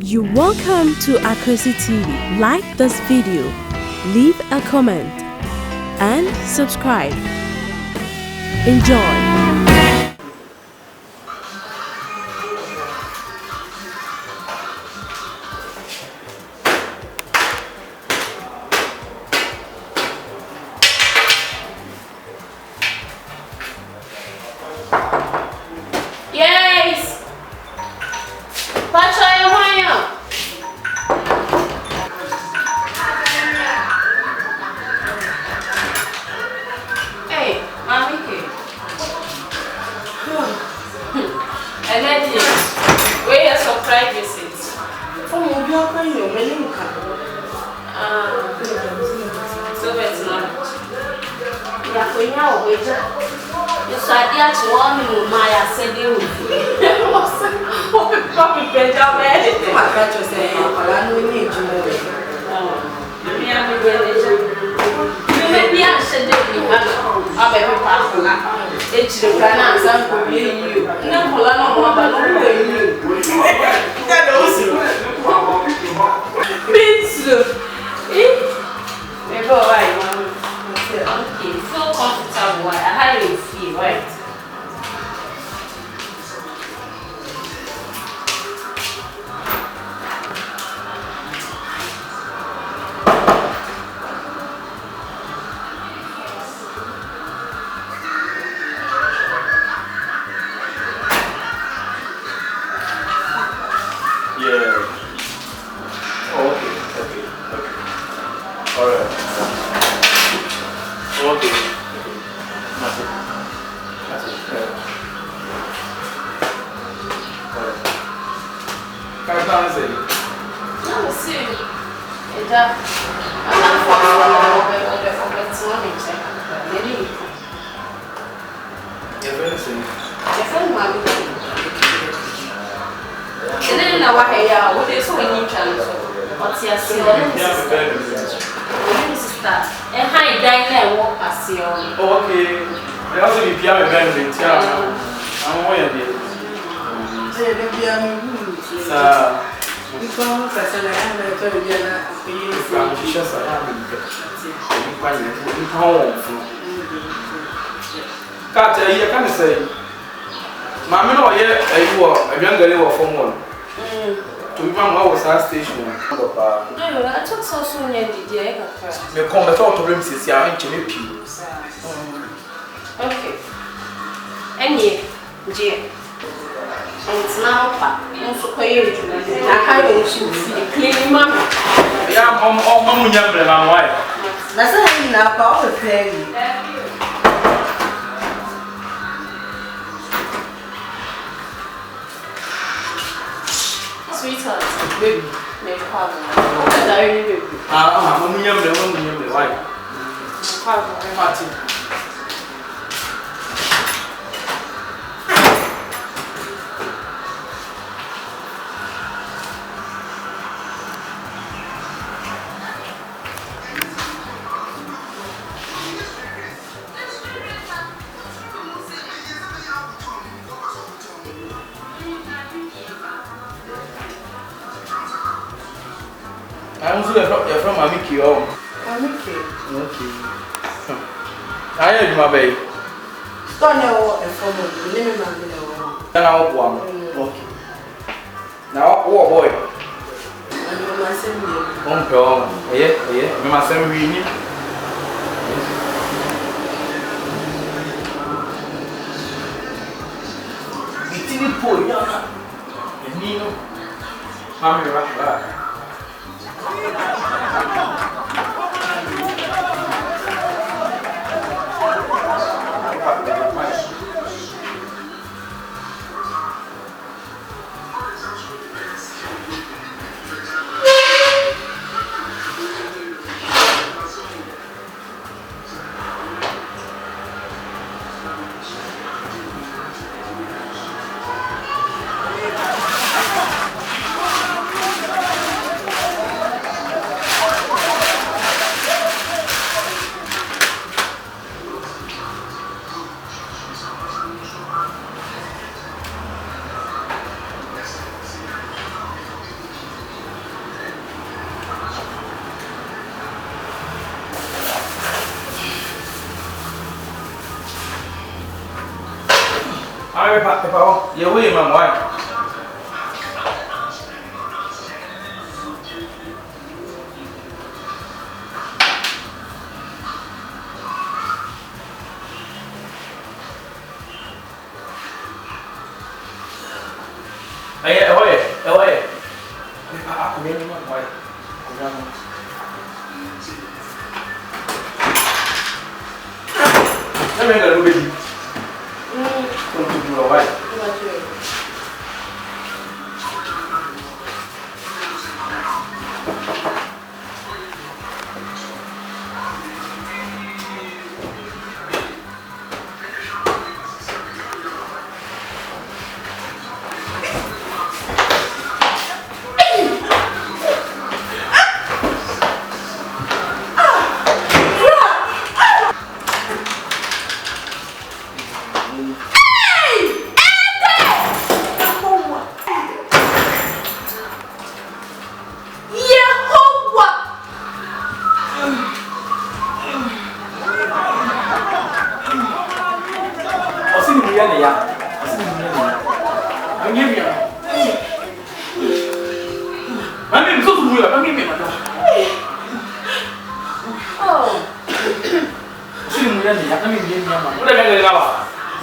You're welcome to Akosi TV. Like this video, leave a comment, and subscribe. Enjoy. Yes! Pacha, you want Hey, Mommy K. And then where a surprise visit? Oh, you are going to Melinka. So it's not. Yeah, for now, wait. You said that you want me, Maya said you would. Probably better than anything. I got you saying, I don't need you. Maybe I should do a very powerful. It's the finance and for you. No, Polano, but no way. Maybe I okay, feel comfortable. How do you feel, right? Yeah. Oh, okay. All right. Okay. That's it. All right. Can I say? No, see. It's I'm for You're very soon. and then I want what is when you challenge. What's your sister? And hi, Diana, walk past you. Oh, okay. I also be Pierre Benedict. I'm aware of it. Sir, Because I said I have a very I'm just a Cat, I can't say. Mamma, no, yeah, you are a young girl from one. To be one was our station. I took so soon, dear. The comment of rooms is your ancient pew. Okay. And ye, dear. And it's now also quite I can't clean mamma. Yeah, Mamma, young and my wife. That's a now call the pay. Sweetheart, baby, make problem. Baby. Mamma, young and wife. Martin. I'm from Amiki. Okay. I am my baby. Don't know a form of Then I'll go. Okay. Now, oh boy. Yeah, we must send me. It's poor, Yana. And Nino. Mammy, right back. My papa, you're way, my wife. Away. Aku ni memang baik. Saya mengal lebih. Untuk dua baik.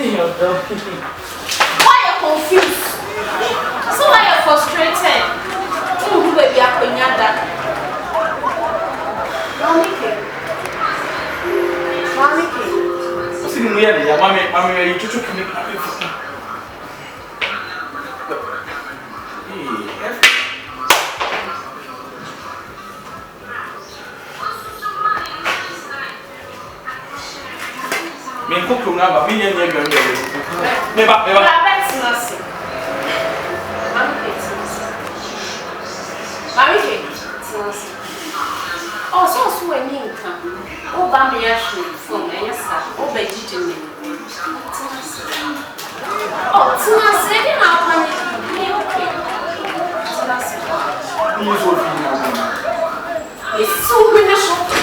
Why are you confused? So why are you frustrated? Who baby are going that? Mami, you took me. Me cook number, me and you. Oh, so when you come, oh, Bambi, actually, from any side, oh, vegetarian. Oh, Tina said, and I'll panic. Okay. It's so good.